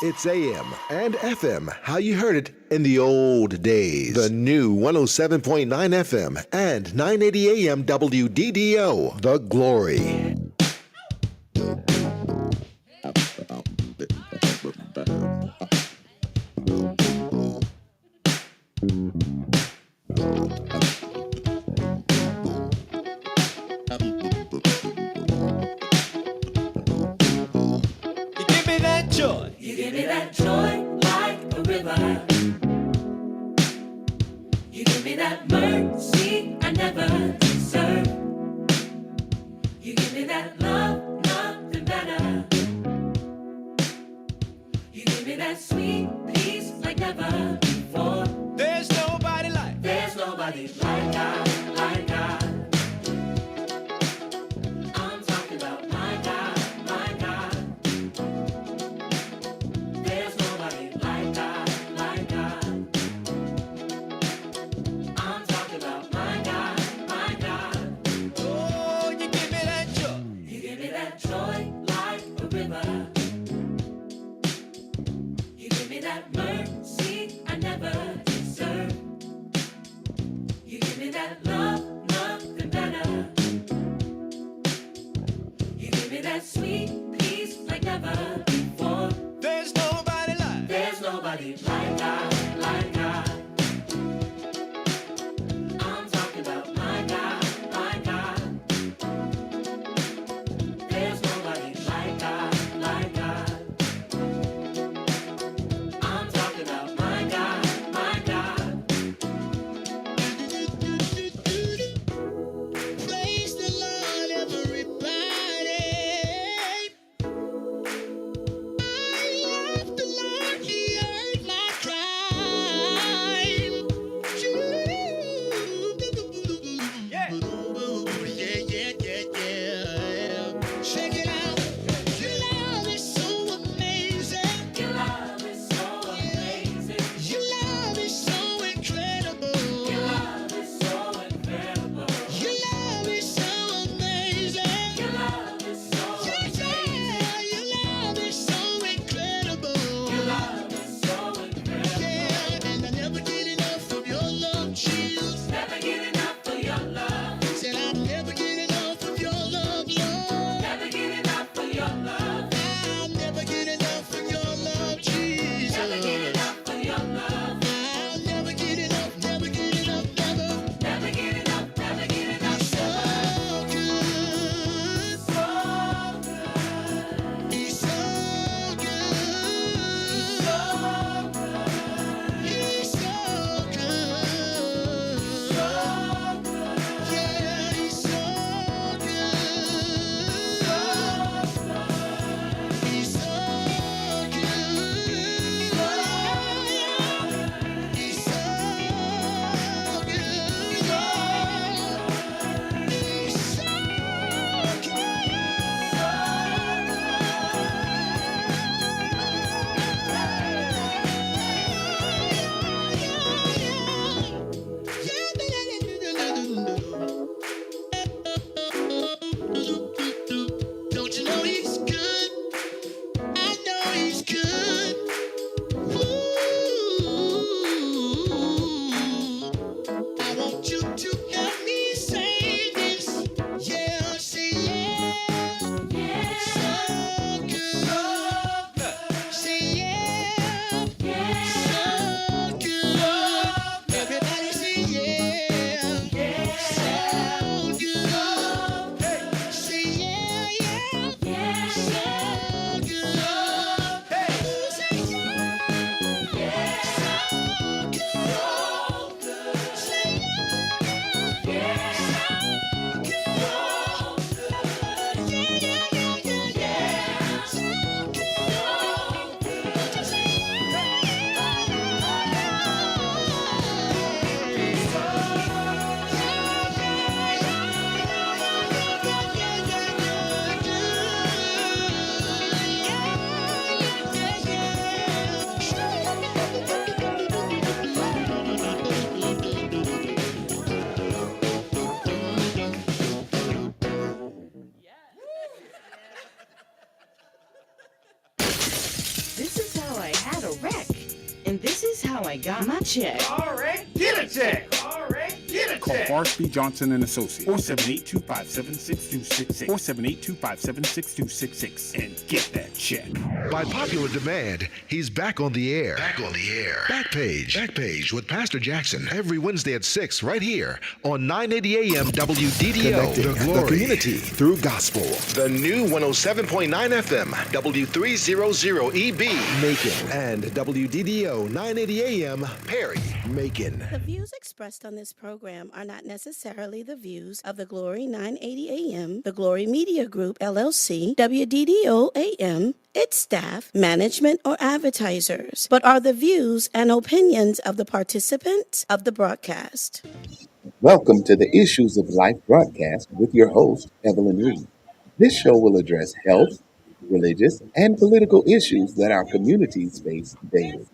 It's AM and FM, how you heard it in the old days. The new 107.9 FM and 980 AM WDDO, The Glory. You give me that joy like a river. You give me that mercy I never deserve. You give me that love, nothing better. You give me that sweet peace like never before. There's nobody like God, like God. I'm talking about my God, my God. There's nobody like God, like God. I'm talking about my God, my God. Oh, you give me that joy. You give me that joy like a river. You give me that mercy I never deserve. You give me that love, nothing better. You give me that sweet peace like never before. There's nobody like God, like God. I'm talking about my God, my God. There's nobody like God, like God. I'm talking about my God, my God. Praise the Lord, everybody. I love the Lord, He heard my cry. And this is how I got my check. All right, get a check. All right, get a Call check. Forsby Johnson and Associates, 478-257-6266, 478-257-6266, and get that check. By popular demand, he's back on the air. Backpage with Pastor Jackson. Every Wednesday at 6 right here on 980 AM WDDO. Connecting the glory, the community through gospel. The new 107.9 FM W300EB Macon and WDDO 980 AM Perry Macon. The views expressed on this program are not necessarily the views of the Glory 980 AM, the Glory Media Group, LLC, WDDO AM, its staff, management, or advertisers, but are the views and opinions of the participants of the broadcast. Welcome to the Issues of Life broadcast with your host, EVELYN REID. This show will address health, religious, and political issues that our communities face daily.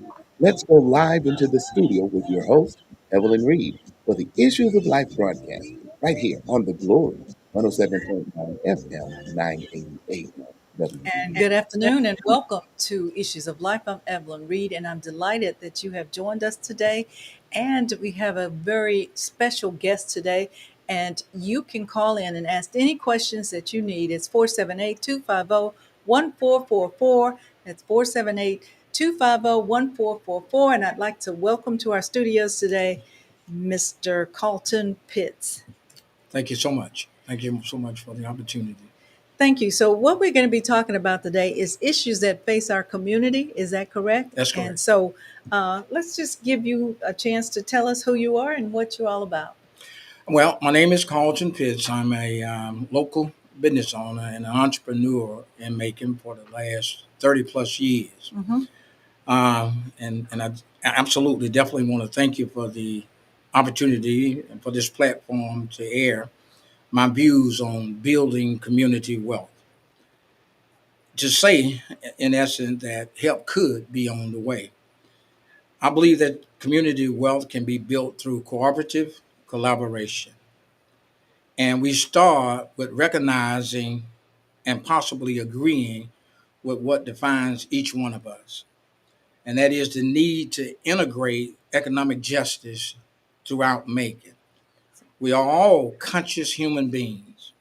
Let's go live into the studio with your host, EVELYN REID, for the Issues of Life broadcast, right here on the Glory 107.9 FM 988. And good afternoon and welcome to Issues of Life. I'm EVELYN REID, and I'm delighted that you have joined us today. And we have a very special guest today. And you can call in and ask any questions that you need. It's 478-250-1444. That's 478-250-1444. And I'd like to welcome to our studios today, Mr. Carlton Pitts. Thank you so much. Thank you so much for the opportunity. Thank you. So what we're going to be talking about today is issues that face our community. Is that correct? That's correct. And so let's just give you a chance to tell us who you are and what you're all about. Well, my name is Carlton Pitts. I'm a local business owner and an entrepreneur in Macon for the last 30 plus years. Mm-hmm. And I absolutely definitely want to thank you for the opportunity and for this platform to air my views on building community wealth. To say, in essence, that help could be on the way. I believe that community wealth can be built through cooperative collaboration. And we start with recognizing and possibly agreeing with what defines each one of us. And that is the need to integrate economic justice throughout Macon. We are all conscious human beings,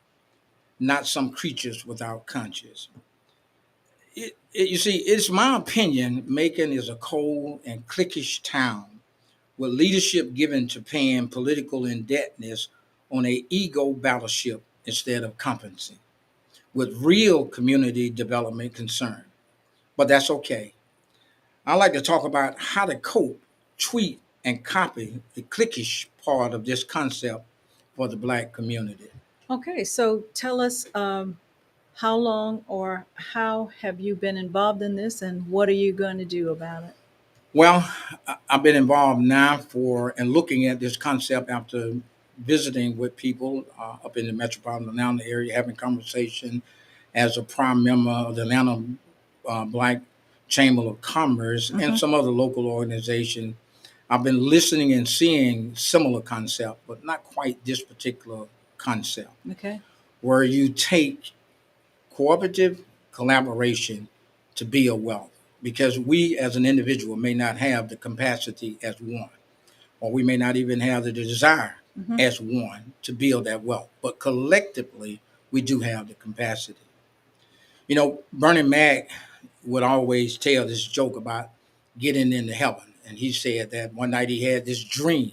not some creatures without conscience. You see, it's my opinion, Macon is a cold and cliquish town with leadership given to paying political indebtedness on an ego battleship instead of competency, with real community development concern. But that's okay. I like to talk about how to cope, tweet, and copy the cliquish part of this concept for the Black community. Okay, so tell us how long or how have you been involved in this and what are you going to do about it? Well, I've been involved now and looking at this concept after visiting with people up in the metropolitan Atlanta area, having conversation as a prime member of the Atlanta Black Chamber of Commerce and some other local organization. I've been listening and seeing similar concept, but not quite this particular concept. Okay. Where you take cooperative collaboration to build wealth, because we as an individual may not have the capacity as one, or we may not even have the desire as one to build that wealth, but collectively we do have the capacity. You know, Bernie Mac would always tell this joke about getting into heaven. And he said that one night he had this dream,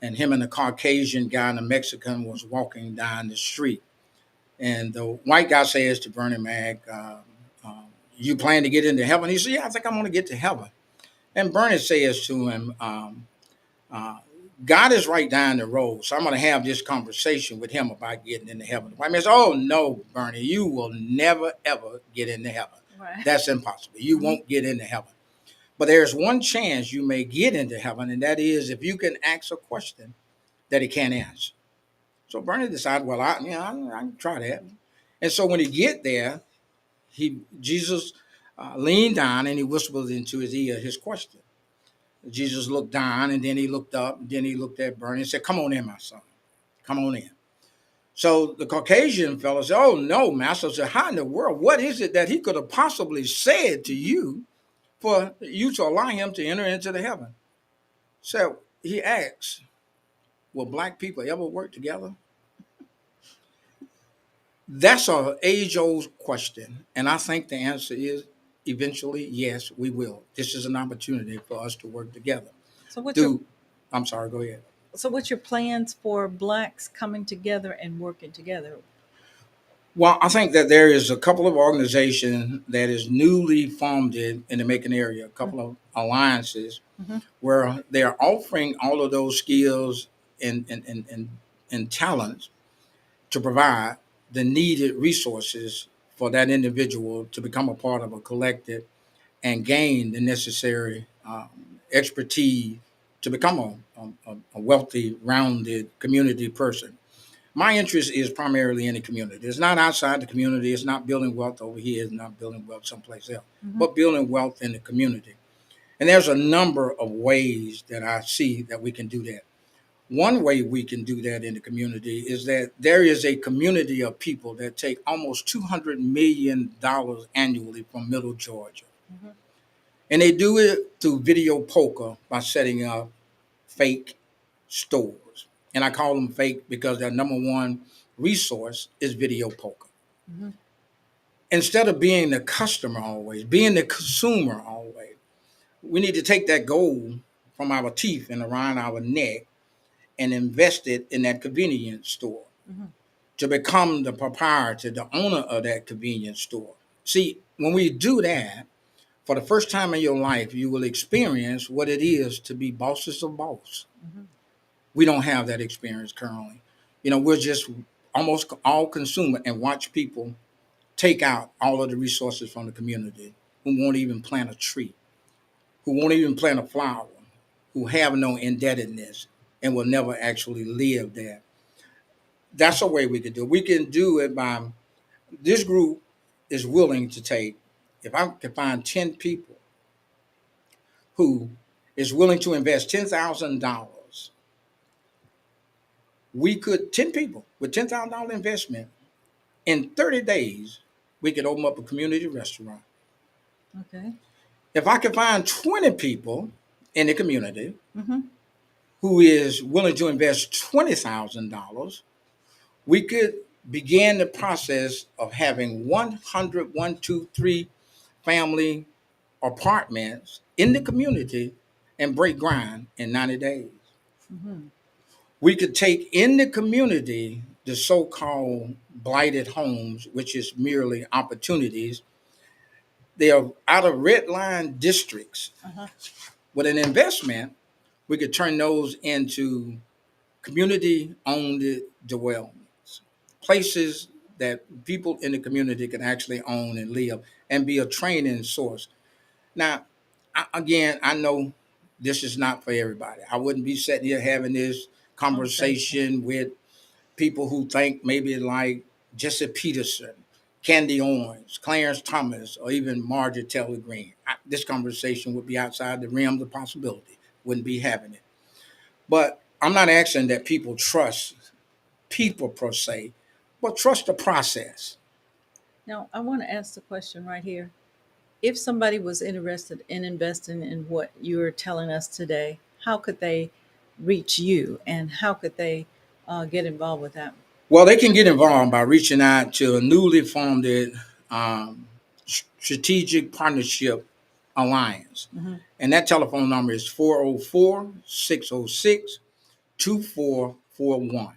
and him and a Caucasian guy and a Mexican was walking down the street. And the white guy says to Bernie Mac, you plan to get into heaven? He said, yeah, I think I'm going to get to heaven. And Bernie says to him, God is right down the road, so I'm going to have this conversation with him about getting into heaven. The white man says, oh, no, Bernie, you will never, ever get into heaven. Right. That's impossible. You won't get into heaven. But there's one chance you may get into heaven, and that is if you can ask a question that he can't answer. So Bernie decided, well, I can try that. And so when he get there, Jesus leaned down and he whispered into his ear his question. Jesus looked down, and then he looked up, and then he looked at Bernie and said, come on in, my son. Come on in. So the Caucasian fellow said, oh, no, master. I said, how in the world? What is it that he could have possibly said to you for you to allow him to enter into the heaven. So he asks, will black people ever work together? That's an age-old question, and I think the answer is eventually yes, we will. This is an opportunity for us to work together. So what's your Do I'm sorry, go ahead. so what's your plans for blacks coming together and working together? Well, I think that there is a couple of organizations that is newly formed in the Macon area, a couple of alliances Mm-hmm. where they are offering all of those skills and talents to provide the needed resources for that individual to become a part of a collective and gain the necessary expertise to become a wealthy, rounded community person. My interest is primarily in the community. It's not outside the community. It's not building wealth over here. It's not building wealth someplace else, Mm-hmm. but building wealth in the community. And there's a number of ways that I see that we can do that. One way we can do that in the community is that there is a community of people that take almost $200 million annually from Middle Georgia. Mm-hmm. And they do it through video poker by setting up fake stores. And I call them fake because their number one resource is video poker. Mm-hmm. Instead of being the customer always, being the consumer always, we need to take that gold from our teeth and around our neck and invest it in that convenience store Mm-hmm. to become the proprietor, the owner of that convenience store. See, when we do that, for the first time in your life, you will experience what it is to be bosses of boss. Mm-hmm. We don't have that experience currently. We're just almost all consumer and watch people take out all of the resources from the community who won't even plant a tree, who won't even plant a flower, who have no indebtedness and will never actually live there. That's a way we could do it. We can do it by this group is willing to take, if I can find 10 people who is willing to invest $10,000, we could, 10 people with $10,000 investment, in 30 days, we could open up a community restaurant. Okay. If I can find 20 people in the community Mm-hmm. who is willing to invest $20,000, we could begin the process of having 100, family apartments in the community and break ground in 90 days. Mm-hmm. We could take in the community the so-called blighted homes, which is merely opportunities. They are out of red line districts. Uh-huh. With an investment, we could turn those into community owned dwellings, places that people in the community can actually own and live and be a training source. Now, again, I know this is not for everybody. I wouldn't be sitting here having this conversation with people who think maybe like Jesse Peterson, Candy Owens, Clarence Thomas, or even Marjorie Taylor Greene. This conversation would be outside the realms of possibility. Wouldn't be having it. But I'm not asking that people trust people per se, but trust the process. Now, I want to ask the question right here. If somebody was interested in investing in what you're telling us today, how could they reach you and how could they get involved with that? Well, they can get involved by reaching out to a newly formed strategic partnership alliance. Mm-hmm. And that telephone number is 404-606-2441.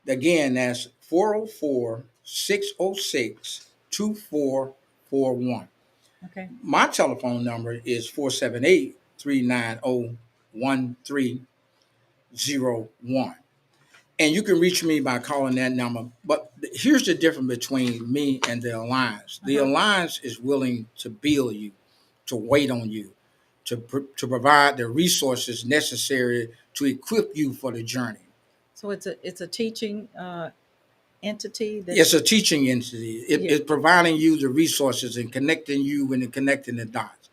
Again, that's 404-606-2441. Okay. My telephone number is 478-390-1301. And you can reach me by calling that number. But here's the difference between me and the alliance. The Uh-huh. alliance is willing to build you, to wait on you, to provide the resources necessary to equip you for the journey. So it's a teaching entity that It's a teaching entity. Yeah. It's providing you the resources and connecting you and connecting the dots.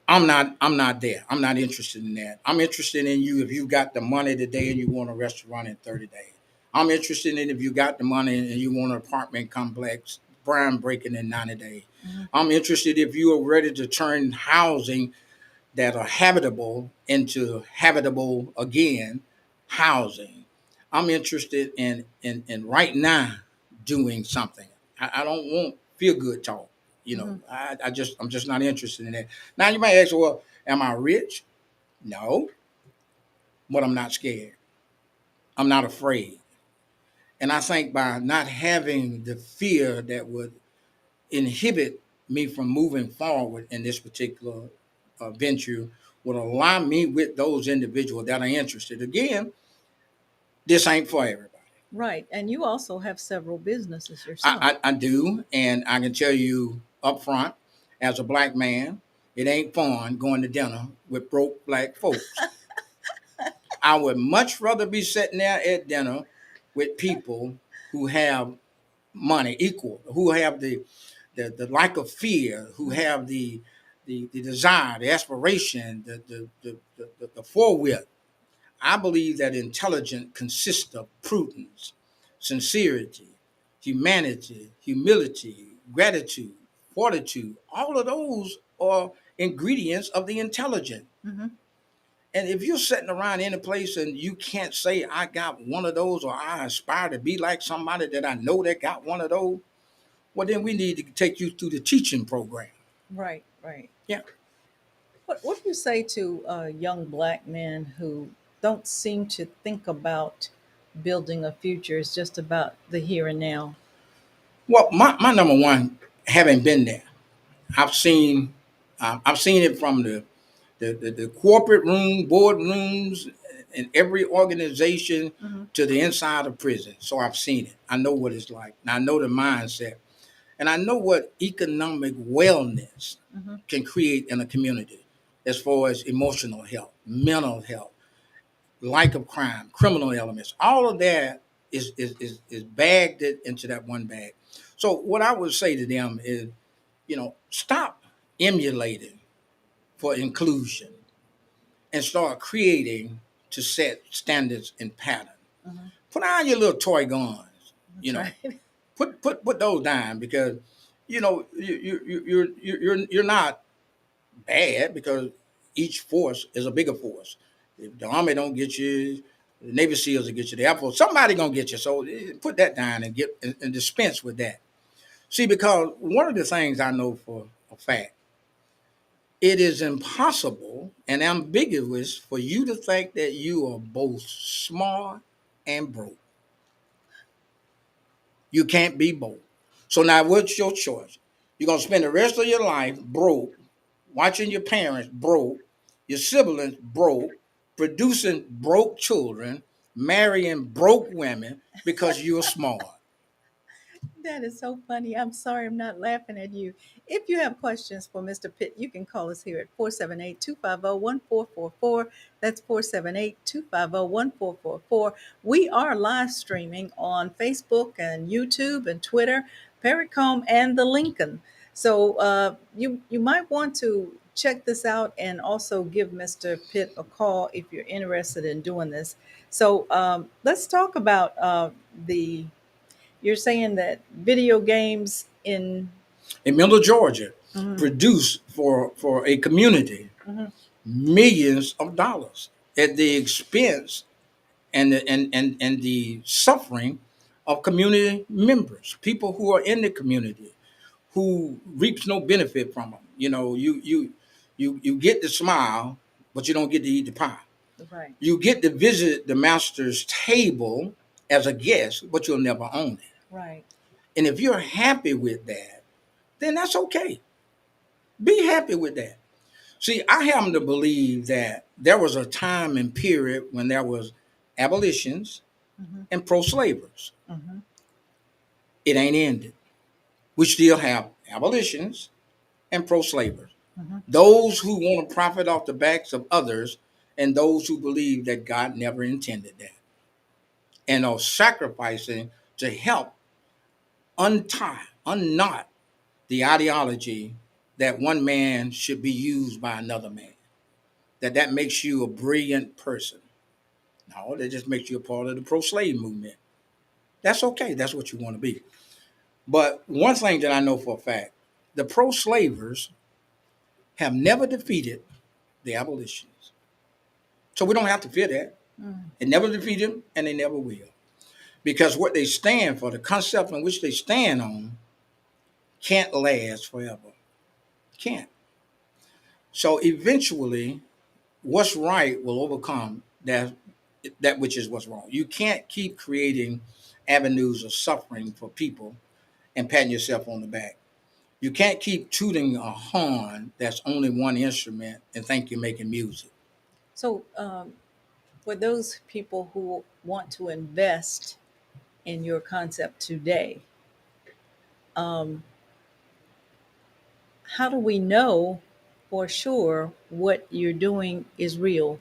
I'm not there. I'm not interested in that. I'm interested in you if you got the money today and you want a restaurant in 30 days. I'm interested in if you got the money and you want an apartment complex, ground breaking in 90 days. I'm interested if you are ready to turn housing that are habitable into habitable again housing. I'm interested in right now doing something. I don't want feel good talk. I'm just not interested in that. Now you might ask, well, am I rich? No, but I'm not scared. I'm not afraid. And I think by not having the fear that would inhibit me from moving forward in this particular venture would align me with those individuals that are interested. Again, this ain't for everybody. Right. And you also have several businesses yourself. I do, and I can tell you up front, as a black man, it ain't fun going to dinner with broke black folks. I would much rather be sitting there at dinner with people who have money equal, who have the lack of fear, who have the desire, the aspiration, the forewit. I believe that intelligence consists of prudence, sincerity, humanity, humility, gratitude, fortitude. All of those are ingredients of the intelligent. Mhm. And if you're sitting around any place and you can't say, I got one of those, or I aspire to be like somebody that I know that got one of those, well, then we need to take you through the teaching program. Right, right. Yeah. What do you say to young black men who don't seem to think about building a future? It's just about the here and now. Well, my number one, having been there, I've seen it from the corporate room, board rooms, in every organization Mm-hmm. to the inside of prison. So I've seen it. I know what it's like. And I know the mindset. And I know what economic wellness Mm-hmm. can create in a community as far as emotional health, mental health, lack of crime, criminal elements. All of that is bagged into that one bag. So what I would say to them is, stop emulating for inclusion and start creating to set standards and pattern. Mm-hmm. Put down your little toy guns, you That's know, right. put those down because you're not bad because each force is a bigger force. If the Army don't get you, the Navy SEALs will get you, the Air Force, somebody gonna get you. So put that down and and dispense with that. See, because one of the things I know for a fact, it is impossible and ambiguous for you to think that you are both smart and broke. You can't be both. So now what's your choice? You're gonna spend the rest of your life broke, watching your parents broke, your siblings broke, producing broke children, marrying broke women because you're smart. That is so funny. I'm sorry I'm not laughing at you. If you have questions for Mr. Pitt, you can call us here at 478-250-1444. That's 478-250-1444. We are live streaming on Facebook and YouTube and Twitter, Pericom, and the Lincoln. So you might want to check this out and also give Mr. Pitt a call if you're interested in doing this. So let's talk about the you're saying that video games In Miller, Georgia, Mhm, produce for a community mhm. millions of dollars at the expense and the suffering of community members, people who are in the community who reaps no benefit from them. You get the smile, but you don't get to eat the pie. Right, You get to visit the master's table as a guest, but you'll never own it. right. And if you're happy with that, then that's okay. Be happy with that. See, I happen to believe that there was a time and period when there was abolitions Hmm. and pro-slavers. Hmm. It ain't ended. We still have abolitions and pro-slavers. Hmm. Those who want to profit off the backs of others and those who believe that God never intended that and are sacrificing to help unknot the ideology that one man should be used by another man. That makes you a brilliant person. No, that just makes you a part of the pro-slave movement. That's okay. That's what you want to be. But one thing that I know for a fact, the pro-slavers have never defeated the abolitionists. So we don't have to fear that. It never defeated them, and they never will. Because what they stand for, the concept in which they stand on, can't last forever. Can't. So eventually, what's right will overcome that which is what's wrong. You can't keep creating avenues of suffering for people and patting yourself on the back. You can't keep tooting a horn that's only one instrument and think you're making music. So, for those people who want to invest in your concept today, um, how do we know for sure what you're doing is real?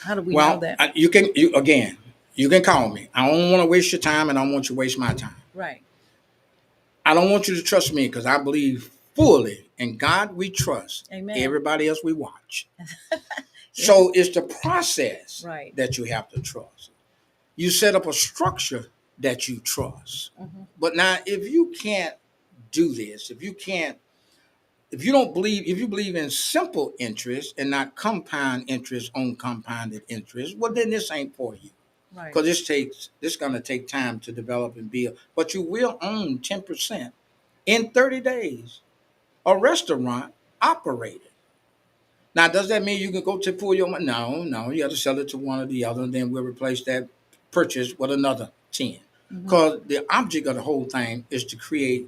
How do we know Well, that? you can call me. I don't want to waste your time, and I don't want you to waste my time. Right. I don't want you to trust me because I believe fully in God we trust. Amen. Everybody else we watch. So it's the process Right. that you have to trust. You set up a structure that you trust. But now if you can't do this, if you believe in simple interest and not compound interest on compounded interest, well then this ain't for you. Right. Because this gonna take time to develop and build. But you will own 10% in 30 days. A restaurant operated. Now, does that mean you can go to pull your money? No, you have to sell it to one or the other, and then we'll replace that purchase with another 10. Because the object of the whole thing is to create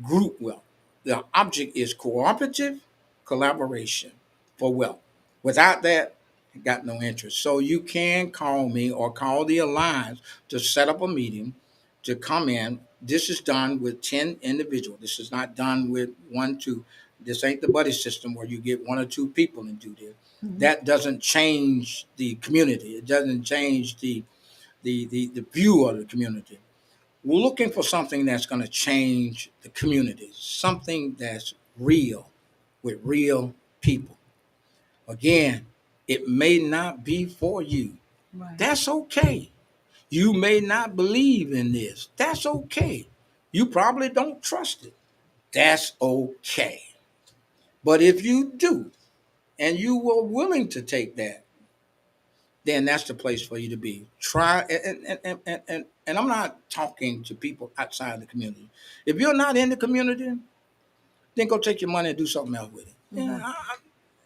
group wealth. The object is cooperative collaboration for wealth. Without that, you got no interest. So you can call me or call the Alliance to set up a meeting to come in. This is done with 10 individuals. This is not done with 1, 2. This ain't the buddy system where you get 1 or 2 people and do this. That doesn't change the community. It doesn't change the view of the community. We're looking for something that's going to change the community, something that's real with real people. Again, it may not be for you. Right. That's okay. You may not believe in this. That's okay. You probably don't trust it. That's okay. But if you do, and you were willing to take that, then that's the place for you to be. Try, and I'm not talking to people outside the community. If you're not in the community, then go take your money and do something else with it.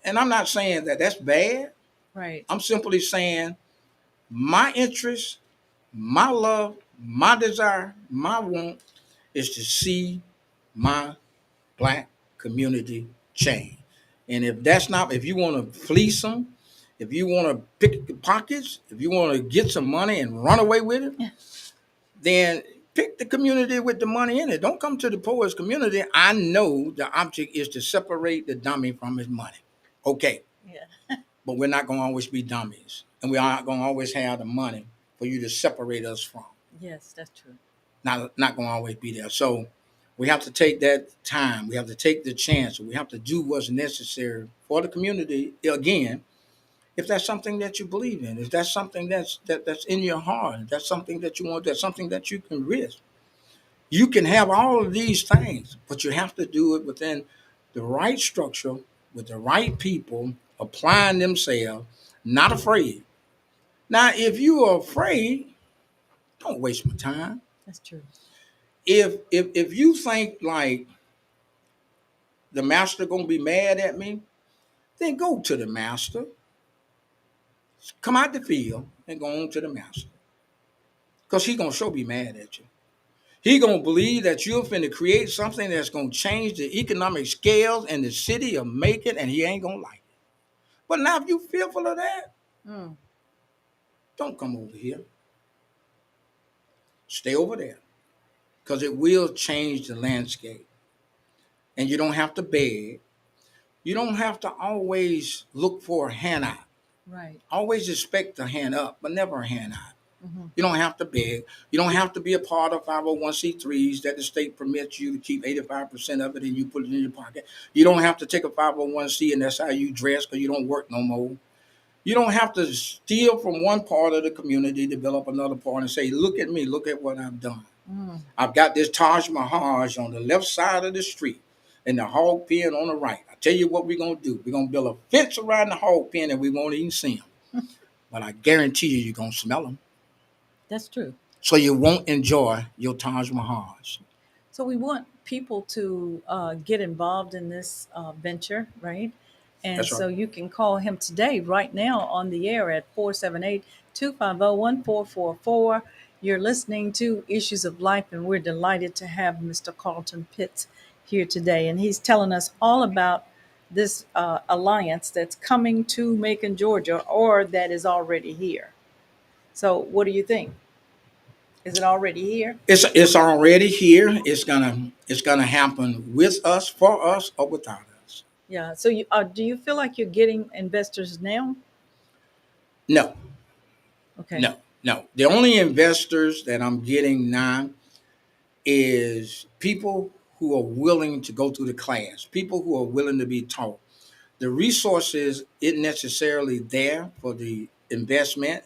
And I'm not saying that that's bad. Right. I'm simply saying my interest, my love, my desire, my want is to see my Black community change. And if you want to fleece them, if you want to pick the pockets, if you want to get some money and run away with it, then pick the community with the money in it. Don't come to the poorest community. I know the object is to separate the dummy from his money. Okay. Yeah. But we're not going to always be dummies. And we aren't going to always have the money for you to separate us from. Yes, that's true. Not going to always be there. So we have to take that time. We have to take the chance. We have to do what's necessary for the community. Again, if that's something that you believe in, if that's something that's in your heart, if that's something that you want, that's something that you can risk. You can have all of these things, but you have to do it within the right structure, with the right people, applying themselves, not afraid. Now, if you are afraid, don't waste my time. That's true. If you think like the master gonna be mad at me, then go to the master. Come out the field and go on to the master. Because he gonna sure be mad at you. He gonna believe that you're finna create something that's gonna change the economic scales in the city of Macon, and he ain't gonna like it. But now if you fearful of that, don't come over here. Stay over there. Because it will change the landscape. And you don't have to beg. You don't have to always look for a handout. Right. Always expect a hand up, but never a handout. You don't have to beg. You don't have to be a part of 501c3s that the state permits you to keep 85% of it and you put it in your pocket. You don't have to take a 501c and that's how you dress because you don't work no more. You don't have to steal from one part of the community, develop another part and say, look at me, look at what I've done. I've got this Taj Mahal on the left side of the street. and the hog pen on the right. I tell you what we're gonna do. We're gonna build a fence around the hog pen, and we won't even see them. But I guarantee you, you're gonna smell them. That's true. So you won't enjoy your Taj Mahals. So we want people to get involved in this venture, right? And That's right. so you can call him today, right now, on the air at 478-250-1444. You're listening to Issues of Life, and we're delighted to have Mr. Carlton Pitts here today. And he's telling us all about this alliance that's coming to Macon, Georgia, or that is already here. So what do you think? Is it already here? It's already here. It's gonna happen with us, for us, or without us. Yeah. So do you feel like you're getting investors now? No, Okay. no. The only investors that I'm getting now is people who are willing to go through the class, people who are willing to be taught. The resources isn't necessarily there for the investment,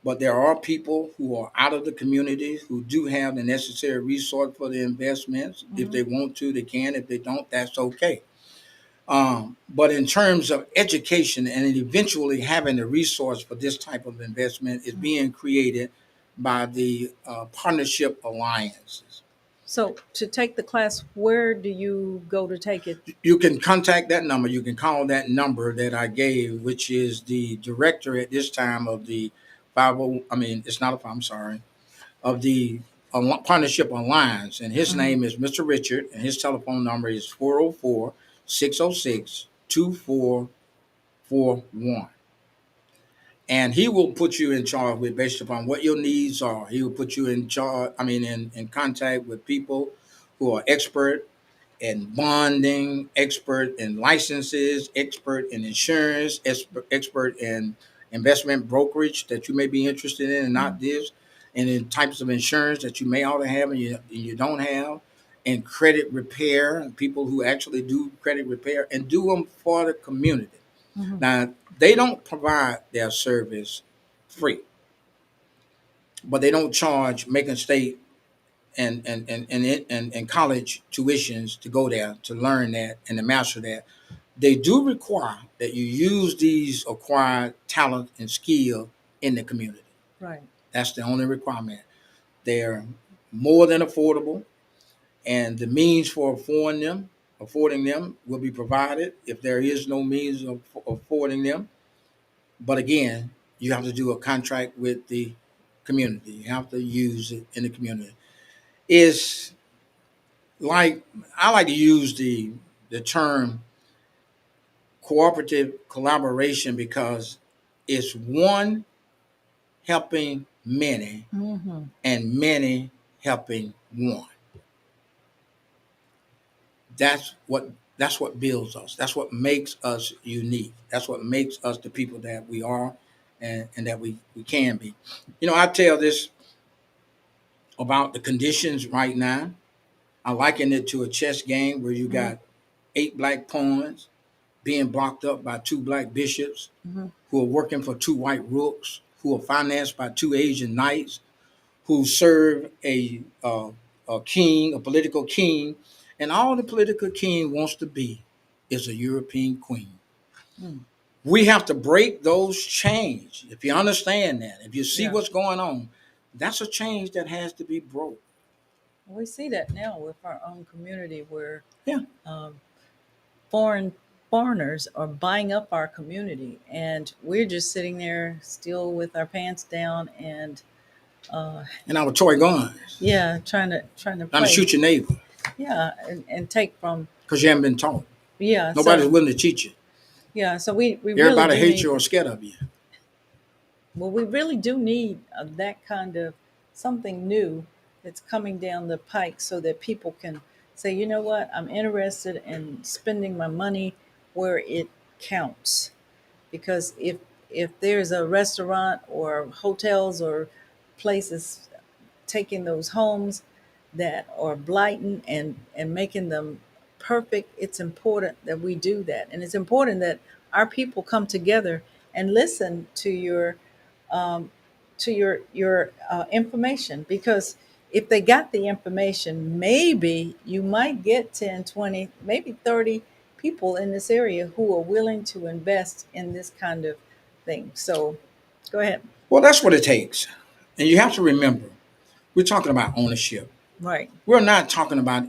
but there are people who are out of the community who do have the necessary resource for the investments. If they want to, they can. If they don't, that's okay. But in terms of education and eventually having the resource for this type of investment is being created by the partnership alliances. So to take the class, where do you go to take it? You can contact that number. You can call that number that I gave, which is the director at this time of the 50. I mean, it's not a. I'm sorry, of the partnership alliance, and his name is Mr. Richard, and his telephone number is 404-606-2441. And he will put you in charge with based upon what your needs are. He will put you in charge. I mean, in contact with people who are expert in bonding, expert in licenses, expert in insurance, expert in investment brokerage that you may be interested in and not this, and in types of insurance that you may ought to have and you don't have, and credit repair, and people who actually do credit repair and do them for the community. Now, they don't provide their service free, but they don't charge Macon State and college tuitions to go there to learn that and to master that. They do require that you use these acquired talent and skill in the community. Right. That's the only requirement. They're more than affordable, and the means for affording them will be provided if there is no means of affording them. But again, you have to do a contract with the community. You have to use it in the community. It's like I like to use the term cooperative collaboration because it's one helping many and many helping one. That's what builds us. That's what makes us unique. That's what makes us the people that we are and that we can be. I tell this about the conditions right now. I liken it to a chess game where you got 8 black pawns being blocked up by 2 black bishops who are working for 2 white rooks, who are financed by 2 Asian knights, who serve a king, a political king, and all the political king wants to be is a European queen. We have to break those chains. If you understand that, if you see what's going on, that's a change that has to be broke. We see that now with our own community where Yeah. foreigners are buying up our community, and we're just sitting there still with our pants down and And our toy guns, trying to trying to play. shoot your neighbor And take from because you haven't been taught. yeah. Nobody's willing to teach you. So we Everybody really do hates need, you or scared of you. well, we really do need that kind of something new that's coming down the pike so that people can say, you know what, I'm interested in spending my money where it counts. Because if there's a restaurant or hotels or places taking those homes that are blighting and making them perfect, it's important that we do that. And it's important that our people come together and listen to your information, because if they got the information, maybe you might get 10, 20, maybe 30 people in this area who are willing to invest in this kind of thing. So go ahead. Well, that's what it takes. And you have to remember, we're talking about ownership. Right. We're not talking about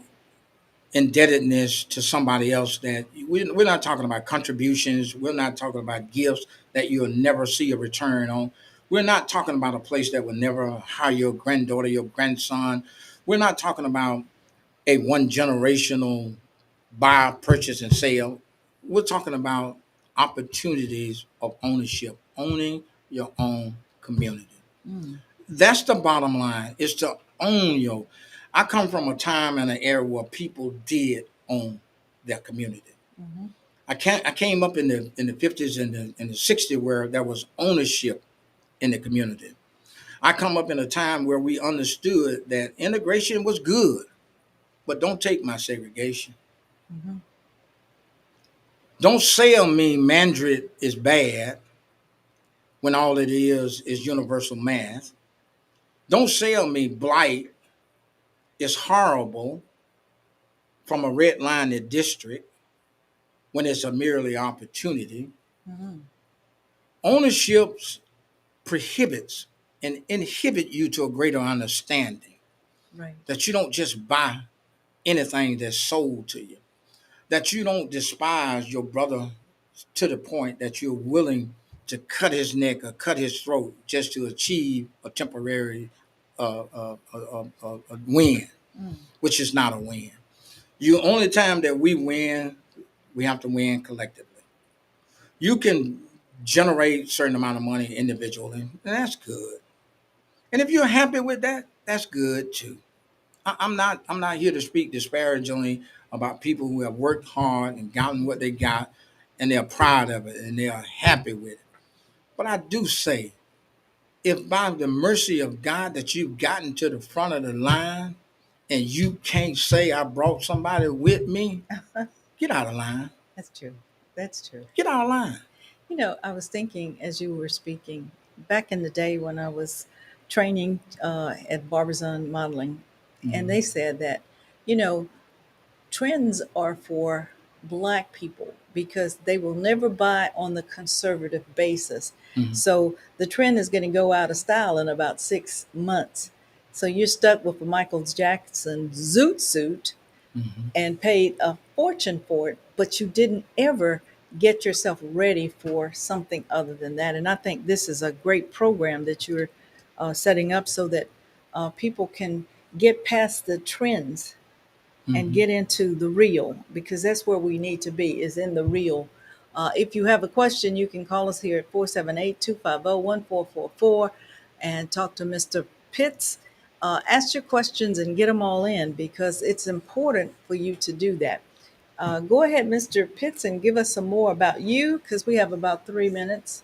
indebtedness to somebody else, that we're not talking about contributions. We're not talking about gifts that you'll never see a return on. We're not talking about a place that will never hire your granddaughter, your grandson. We're not talking about a one generational buy, purchase, and sale. We're talking about opportunities of ownership, owning your own community. Mm. That's the bottom line, is to own your. I come from a time and an era where people did own their community. Mm-hmm. I came up in the 50s and the 60s where there was ownership in the community. I come up in a time where we understood that integration was good, but don't take my segregation. Mm-hmm. Don't sell me Mandarin is bad when all it is universal math. Don't sell me blight is horrible from a redlining district when it's a merely opportunity. Mm-hmm. Ownership prohibits and inhibit you to a greater understanding Right. that you don't just buy anything that's sold to you, that you don't despise your brother to the point that you're willing to cut his neck or cut his throat just to achieve a temporary win, Mm. which is not a win. The only time that we win, we have to win collectively. You can generate a certain amount of money individually, and that's good. And if you're happy with that, that's good too. I'm not here to speak disparagingly about people who have worked hard and gotten what they got, and they're proud of it and they are happy with it. But I do say, if by the mercy of God that you've gotten to the front of the line and you can't say I brought somebody with me, get out of line. That's true. That's true. Get out of line. You know, I was thinking as you were speaking, back in the day when I was training at Barbizon Modeling, and they said that, you know, trends are for Black people because they will never buy on the conservative basis. Mhm. So the trend is going to go out of style in about 6 months. So you're stuck with a Michael Jackson zoot suit Mhm. and paid a fortune for it, but you didn't ever get yourself ready for something other than that. And I think this is a great program that you're setting up so that people can get past the trends and Mhm. get into the real, because that's where we need to be, is in the real. If you have a question, you can call us here at 478-250-1444 and talk to Mr. Pitts. Ask your questions and get them all in, because it's important for you to do that. Go ahead, Mr. Pitts, and give us some more about you, because we have about 3 minutes.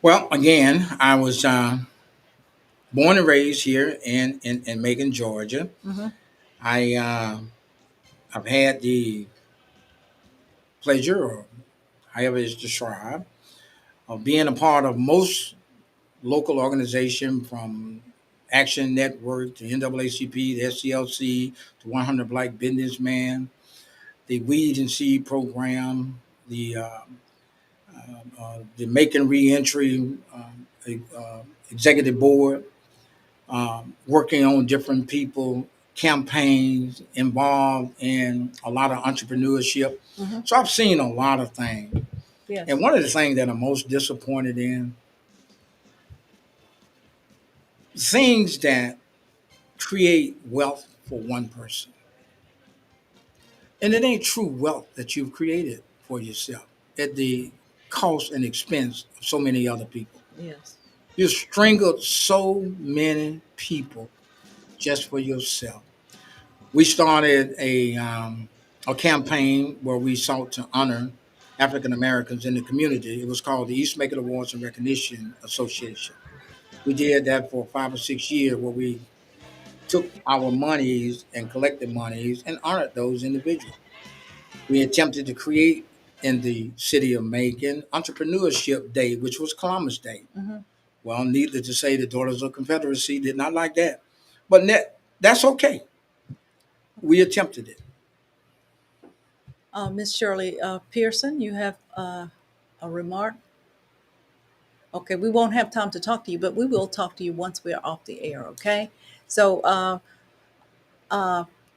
Well, again, I was born and raised here in Macon, Georgia. Mm-hmm. I I've had the pleasure, or however it's described, of being a part of most local organization, from Action Network to NAACP, the SCLC, to 100 Black Businessmen, the Weed and Seed program, the Macon Reentry executive board, working on different people, campaigns, involved in a lot of entrepreneurship. Mm-hmm. So I've seen a lot of things. Yes. And one of the things that I'm most disappointed in, things that create wealth for one person. And it ain't true wealth that you've created for yourself at the cost and expense of so many other people. Yes. You strangled so many people just for yourself. We started a campaign where we sought to honor African Americans in the community. It was called the East Macon Awards and Recognition Association. We did that for 5 or 6 years, where we took our monies and collected monies and honored those individuals. We attempted to create in the city of Macon Entrepreneurship Day, which was Columbus Day. Mm-hmm. Well, needless to say, the Daughters of Confederacy did not like that. But that's okay. We attempted it. Miss Shirley Pearson, you have a remark? Okay, we won't have time to talk to you, but we will talk to you once we're off the air, okay? So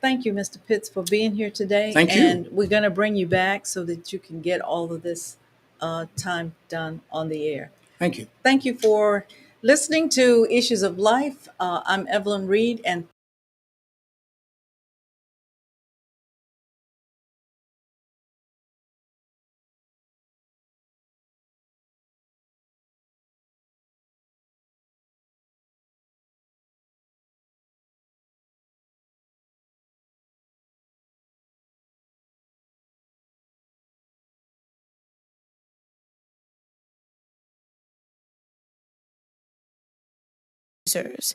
thank you, Mr. Pitts, for being here today. Thank you. And we're going to bring you back so that you can get all of this time done on the air. Thank you. Thank you for listening to Issues of Life. I'm Evelyn Reed, and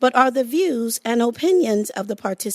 but are the views and opinions of the participants